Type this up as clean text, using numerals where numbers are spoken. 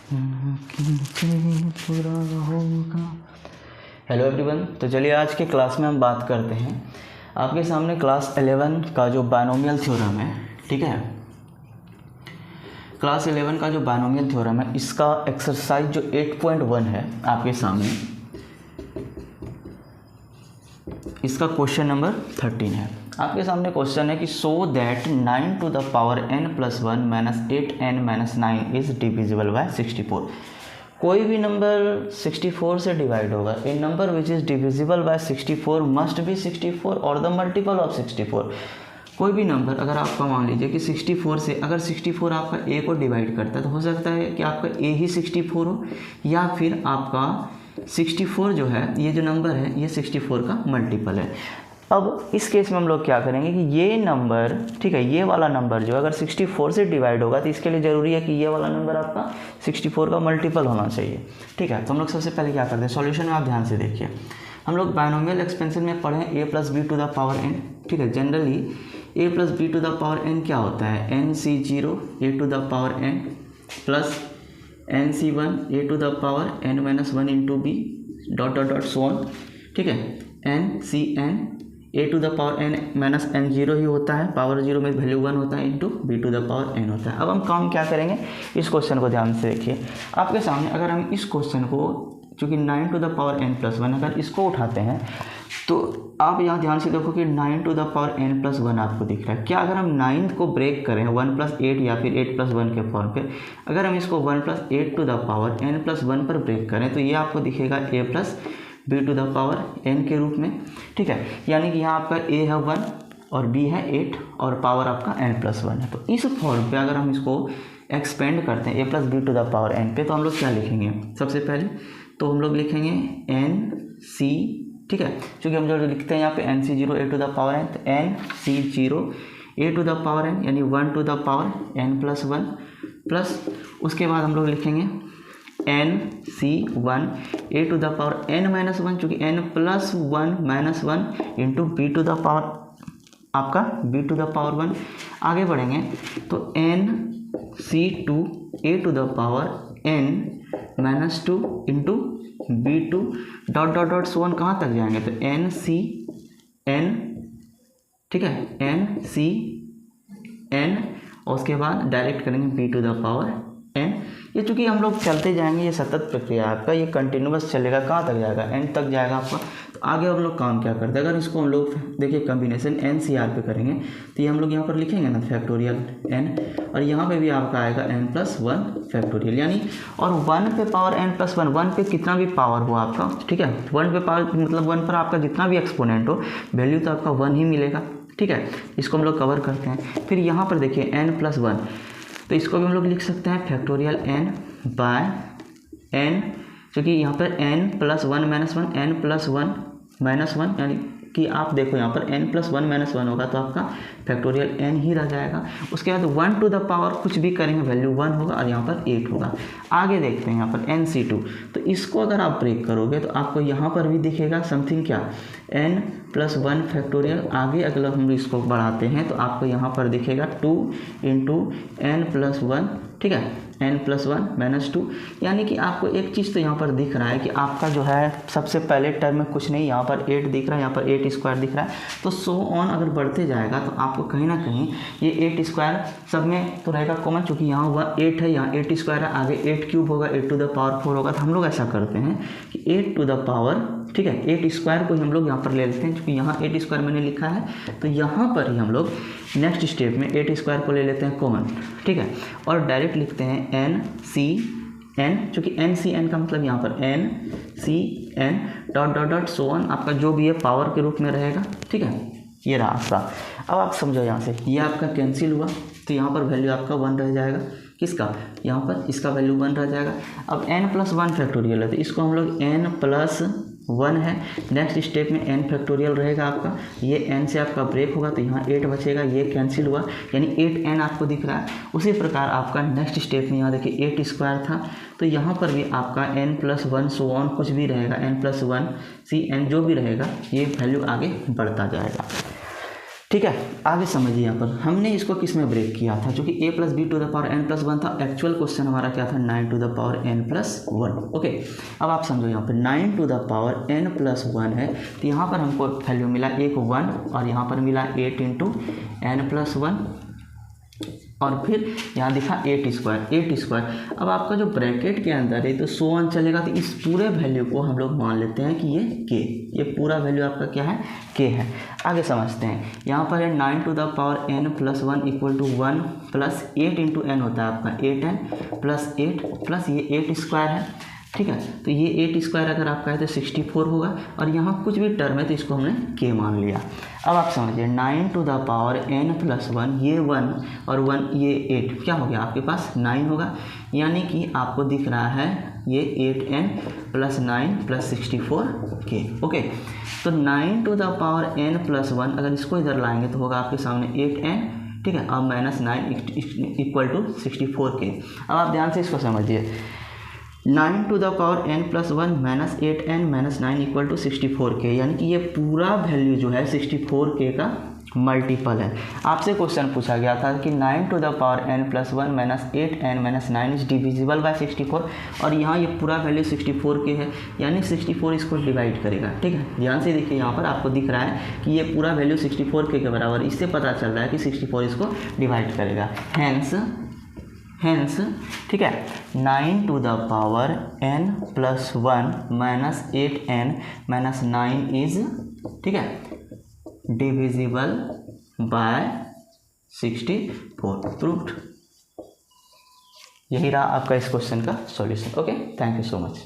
पूरा होगा। Hello everyone, तो चलिए आज के क्लास में हम बात करते हैं आपके सामने क्लास 11 का जो बायनोमियल थ्योरम है, ठीक है। क्लास 11 का जो बायनोमियल थ्योरम है, इसका एक्सरसाइज जो 8.1 है आपके सामने, इसका क्वेश्चन नंबर 13 है। आपके सामने क्वेश्चन है कि so that 9 to the power n plus 1 minus 8n minus 9 is divisible by 64। कोई भी नंबर 64 से डिवाइड होगा, a number which is divisible by 64 must be 64 और द मल्टीपल ऑफ 64। कोई भी नंबर अगर आपका मान लीजिए कि 64 से, अगर 64 आपका ए को डिवाइड करता है तो हो सकता है कि आपका ए ही 64 हो, या फिर आपका 64 जो है, ये जो नंबर है ये 64 का मल्टीपल है। अब इस केस में हम लोग क्या करेंगे कि ये नंबर, ठीक है, ये वाला नंबर जो अगर 64 से डिवाइड होगा तो इसके लिए ज़रूरी है कि ये वाला नंबर आपका 64 का मल्टीपल होना चाहिए, ठीक है। तो हम लोग सबसे पहले क्या करते हैं, सॉल्यूशन में आप ध्यान से देखिए। हम लोग बायनोमियल एक्सपेंशन में पढ़े a plus B to the power n, ठीक है। Generally a plus B to the power n क्या होता है, nc0 a to the power n plus nc1 a to the power n minus 1 into b dot dot dot so on, ठीक है। ncn a to the power n minus n zero ही होता है, power zero में value 1 होता है, into b to the power n होता है। अब हम काम क्या करेंगे, इस क्वेश्चन को ध्यान से देखिए। आपके सामने अगर हम इस क्वेश्चन को, चूँकि 9 to the power n plus 1, अगर इसको उठाते हैं तो आप यहाँ ध्यान से देखो कि 9 to the power n plus 1 आपको दिख रहा है। क्या अगर हम 9 को ब्रेक करें 1 प्लस 8 या फिर 8 प्लस 1 के फॉर्म पे, अगर हम इसको 1 plus 8 to the power n plus 1 पर ब्रेक करें तो ये आपको दिखेगा a plus B to the power n के रूप में, ठीक है। यानी कि यहाँ आपका a है 1 और b है 8 और पावर आपका n प्लस 1 है। तो इस फॉर्म पे अगर हम इसको एक्सपेंड करते हैं a plus B to the power n पे, तो हम लोग क्या लिखेंगे, सबसे पहले तो हम लोग लिखेंगे nc, ठीक है। क्योंकि हम जो लिखते हैं यहाँ पे nc0 a to the power n, तो nc0 a to the power n यानी 1 to the power n plus 1, plus उसके बाद हम लोग लिखेंगे nc1 a to the power n minus 1, चूँकि n plus 1 minus 1 into B to the power, आपका b to the power 1। आगे बढ़ेंगे तो nc2 a to the power n minus 2 into B to dot dot dot so one, कहाँ तक जाएंगे तो ncn, ठीक है, ncn और उसके बाद डायरेक्ट करेंगे b to the power n। ये चूँकि हम लोग चलते जाएंगे, ये सतत प्रक्रिया आपका, ये कंटिन्यूस चलेगा, कहाँ तक जाएगा, n तक जाएगा आपका। तो आगे हम लोग काम क्या करते हैं, अगर इसको हम लोग देखिए कम्बिनेशन NCR पे करेंगे तो ये हम लोग यहाँ पर लिखेंगे ना फैक्टोरियल n, और यहाँ पे भी आपका आएगा n प्लस 1 फैक्टोरियल, यानी और 1 पे पावर n प्लस 1, 1 पे कितना भी पावर हो आपका, ठीक है, 1 पे पावर मतलब 1 पर आपका जितना भी एक्सपोनेंट हो वैल्यू तो आपका 1 ही मिलेगा, ठीक है। इसको हम लोग कवर करते हैं। फिर यहाँ पर देखिए n प्लस 1, तो इसको भी हम लोग लिख सकते हैं फैक्टोरियल n बाय n, क्योंकि यहाँ पर n plus 1 minus 1, n plus 1 minus 1, यानी कि आप देखो यहाँ पर n प्लस 1 माइनस 1 होगा तो आपका फैक्टोरियल n ही रह जाएगा। उसके बाद 1 टू द पावर कुछ भी करेंगे वैल्यू 1 होगा और यहाँ पर 8 होगा। आगे देखते हैं यहाँ पर nc2, तो इसको अगर आप ब्रेक करोगे तो आपको यहाँ पर भी दिखेगा समथिंग क्या, n प्लस 1 फैक्टोरियल। आगे अगर हम इसको बढ़ाते हैं तो आपको यहाँ पर दिखेगा 2 इंटू n प्लस 1, ठीक है, n प्लस 1 माइनस 2। यानी कि आपको एक चीज़ तो यहाँ पर दिख रहा है कि आपका जो है सबसे पहले टर्म में कुछ नहीं, यहाँ पर 8 दिख रहा है, यहाँ पर 8 स्क्वायर दिख रहा है। तो सो ऑन अगर बढ़ते जाएगा तो आपको कहीं ना कहीं ये 8 स्क्वायर सब में तो रहेगा कॉमन, चूँकि यहाँ हुआ 8 है, यहाँ 8 स्क्वायर है, आगे 8 क्यूब होगा, 8 टू द पावर 4 होगा। तो हम लोग ऐसा करते हैं कि 8 टू द पावर, ठीक है, 8 स्क्वायर को हम लोग यहाँ पर ले लेते हैं, क्योंकि यहाँ 8 स्क्वायर मैंने लिखा है, तो यहाँ पर ही हम लोग नेक्स्ट स्टेप में 8 स्क्वायर को ले लेते हैं कॉमन, ठीक है, और डायरेक्ट लिखते हैं ncn, चूँकि ncn का मतलब यहाँ पर ncn dot dot dot so on, आपका जो भी है पावर के रूप में रहेगा, ठीक है। ये रहा आपका। अब आप समझो यहाँ से ये आपका कैंसिल हुआ तो यहाँ पर वैल्यू आपका 1 रह जाएगा, किसका, यहाँ पर इसका वैल्यू 1 रह जाएगा। अब n प्लस 1 फैक्टोरियल है तो इसको हम लोग n प्लस 1 है, नेक्स्ट स्टेप में n फैक्टोरियल रहेगा आपका, ये n से आपका ब्रेक होगा तो यहाँ 8 बचेगा, ये कैंसिल हुआ यानी 8n आपको दिख रहा है। उसी प्रकार आपका नेक्स्ट स्टेप में यहाँ देखिए 8 स्क्वायर था तो यहाँ पर भी आपका n प्लस 1 सो ऑन कुछ भी रहेगा, n प्लस 1 cn जो भी रहेगा ये वैल्यू आगे बढ़ता जाएगा, ठीक ठीक है, आगे समझिए। यहाँ पर हमने इसको किस में ब्रेक किया था, जो कि a plus B to the power n plus 1 था। एक्चुअल क्वेश्चन हमारा क्या था, 9 to the power n plus 1। Okay, अब आप समझो यहाँ पर 9 to the power n plus 1 है, तो यहाँ पर हमको वैल्यू मिला एक 1 और यहाँ पर मिला 8 इंटू n प्लस 1 और फिर यहाँ दिखा 8 स्क्वायर। अब आपका जो ब्रैकेट के अंदर है तो 100 चलेगा, तो इस पूरे वैल्यू को हम लोग मान लेते हैं कि ये k, ये पूरा वैल्यू आपका क्या है, k है। आगे समझते हैं, यहाँ पर है 9 to the power n plus 1 equal to 1 plus 8 into n होता है आपका 8n प्लस 8 प्लस ये 8 स्क्वायर है। ठीक है, तो ये 8 स्क्वायर अगर आपका है तो 64 होगा और यहाँ कुछ भी टर्म है तो इसको हमने k मान लिया। अब आप समझिए 9 to the power n plus 1, ये 1 और 1 ये 8, क्या हो गया आपके पास 9 होगा, यानी कि आपको दिख रहा है ये 8n plus 9 plus 64k। Okay, तो 9 to the power n plus 1 अगर इसको इधर लाएंगे तो होगा आपके सामने 8n, ठीक है, अब माइनस 9 इक्वल टू 64k। अब आप ध्यान से इसको समझिए, 9 to the power n plus 1 minus 8n minus 9 equal to 64k, यानी कि ये पूरा वैल्यू जो है 64k का मल्टीपल है। आपसे क्वेश्चन पूछा गया था कि 9 to the power n plus 1 minus 8n minus 9 is divisible by 64, और यहाँ ये पूरा वैल्यू 64k है, यानी 64 इसको डिवाइड करेगा। ठीक है, ध्यान से देखिए, यहाँ पर आपको दिख रहा है कि ये पूरा वैल्यू 64k के बराबर, इससे पता चल रहा है कि 64 इसको डिवाइड करेगा। हेंस ठीक है, 9 to the power n plus 1 minus 8n minus 9 is, ठीक है, डिविजिबल बाय 64। प्रूव्ड। यही रहा आपका इस क्वेश्चन का solution. Okay, thank you so much.